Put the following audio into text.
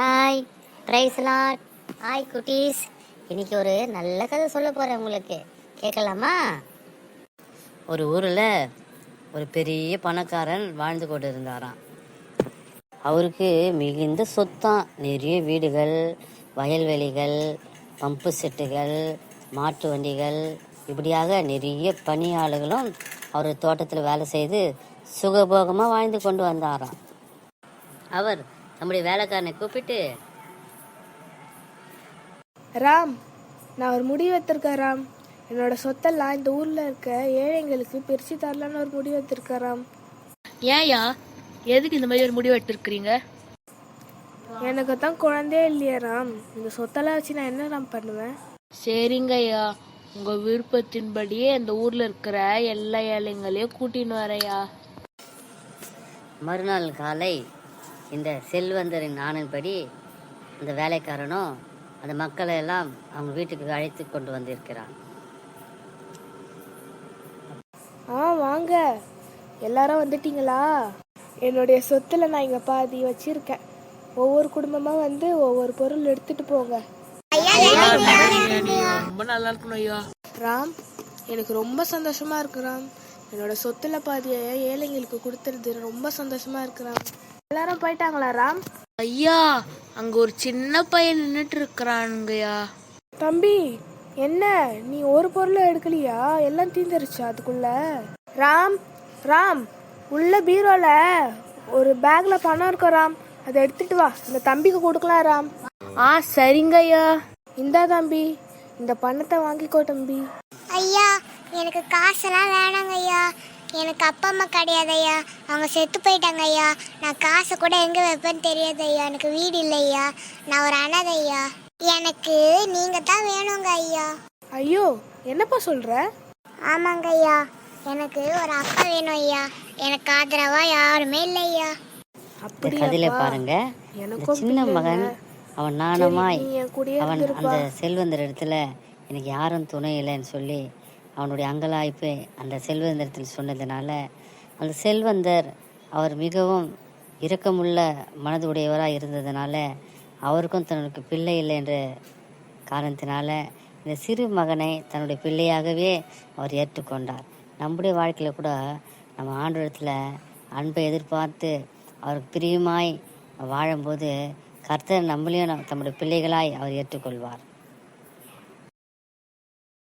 Hi பிரைஸ்லாட். Hi குட்டீஸ். இன்னைக்கு ஒரு நல்ல கதை சொல்ல போகிறேன் உங்களுக்கு. கேட்கலாமா? ஒரு ஊரில் ஒரு பெரிய பணக்காரன் வாழ்ந்து கொண்டு இருந்தாராம். அவருக்கு மிகுந்த சொத்தான். நிறைய வீடுகள், வயல்வெளிகள், பம்பு செட்டுகள், மாட்டு வண்டிகள், இப்படியாக நிறைய பணியாளர்களும் அவர் தோட்டத்தில் வேலை செய்து சுகபோகமாக வாழ்ந்து கொண்டு வந்தாராம். அவர் நம்முடைய வேலைக்காரனை கூப்பிட்டு, ராம், நான் ஒரு முடிவு எடுத்திருக்கேன் ராம். என்னோட சொத்தெல்லாம் இந்த ஊர்ல இருக்க ஏழைங்களுக்கு பிரிச்சு தரலான்னு ஒரு முடிவு எடுத்திருக்கேன் ராம். ஏன்யா, எதுக்கு இந்த மாதிரி ஒரு முடிவு எடுத்திருக்கிறீங்க? எனக்கு தான் குழந்தையே இல்லையா ராம். இந்த சொத்தெல்லாம் வச்சு நான் என்ன ராம் பண்ணுவேன்? சரிங்க ஐயா, உங்க விருப்பத்தின்படியே இந்த ஊர்ல இருக்கிற எல்லா ஏழைங்களையும் கூட்டின்னு வரையா. மறுநாள் காலை இந்த செல்வந்தரின் ஆணைப்படி அந்த வேலைக்காரனும் அந்த மக்களை எல்லாம் அவங்க வீட்டுக்கு அழைத்து கொண்டு வந்திருக்கிறான். வாங்க, எல்லாரும் வந்துட்டீங்களா? என்னுடைய சொத்துல நான் இங்க பாதி வச்சிருக்கேன். ஒவ்வொரு குடும்பமா வந்து ஒவ்வொரு பொருள் எடுத்துட்டு போங்க. ரொம்ப நல்லா இருக்கணும் ஐயா. ராம், எனக்கு ரொம்ப சந்தோஷமா இருக்கு ராம். என்னோட சொத்துல பாதிய ஏழைங்களுக்கு கொடுத்துருது ரொம்ப சந்தோஷமா இருக்கு ராம். எல்லாரும் போயிட்டாங்களா ராம்? ஐயா, அங்க ஒரு சின்ன பையன் நின்னுட்டு இருக்கிறானுங்கய்யா. தம்பி, என்ன நீ ஒரு பொருளை எடுக்கலையா? எல்லாம் தீந்துருச்சா அதுக்குள்ள? ராம், ராம், உள்ள பீரோல ஒரு பேக்ல பணம் இருக்கும் ராம். அதை எடுத்துட்டு வா, இந்த தம்பிக்கு கொடுக்கலாம் ராம். சரிங்க ஐயா. இந்தா தம்பி, இந்த பணத்தை வாங்கிக்கோ தம்பி. ஐயா, எனக்கு காசெல்லாம் வேணாங்க ஐயா. எனக்கு அப்பா அம்மா கிடையாது ஐயா, அவங்க செத்து போயிட்டாங்க ஐயா. நான் காசை கூட எங்கே வைப்பேன்னு தெரியாது ஐயா. எனக்கு வீடு இல்லை ஐயா, நான் ஒரு அனாதை ஐயா. எனக்கு நீங்கள் தான் வேணுங்க ஐயா. ஐயோ, என்னப்பா சொல்ற? ஆமாங்க ஐயா, எனக்கு ஒரு அப்பா வேணும் ஐயா. எனக்கு ஆதரவா யாருமே இல்லை ஐயா. இந்த கதையில பாருங்க, இந்த சின்ன மகன் அவன் நாணமாய் அவன் அந்த செல்வந்தர் இடத்துல எனக்கு யாரும் துணை இல்லைன்னு சொல்லி அவனுடைய அங்கலாய்ப்பு அந்த செல்வந்தரத்தில் சொன்னதுனால அந்த செல்வந்தர் அவர் மிகவும் இரக்கமுள்ள மனதுடையவராக இருந்ததுனால அவருக்கும் தன்னுடைய பிள்ளை இல்லை என்ற காரணத்தினால இந்த சிறு மகனை தன்னுடைய பிள்ளையாகவே அவர் ஏற்றுக்கொண்டார். நம்முடைய வாழ்க்கையில் கூட நம்ம ஆண்டவரிடத்தில் அன்பை எதிர்பார்த்து அவருக்கு பிரியமாய் வாழும்போது கர்த்தர் நம்மளையும் தம்முடைய பிள்ளைகளாய் அவர் ஏற்றுக்கொள்வார்.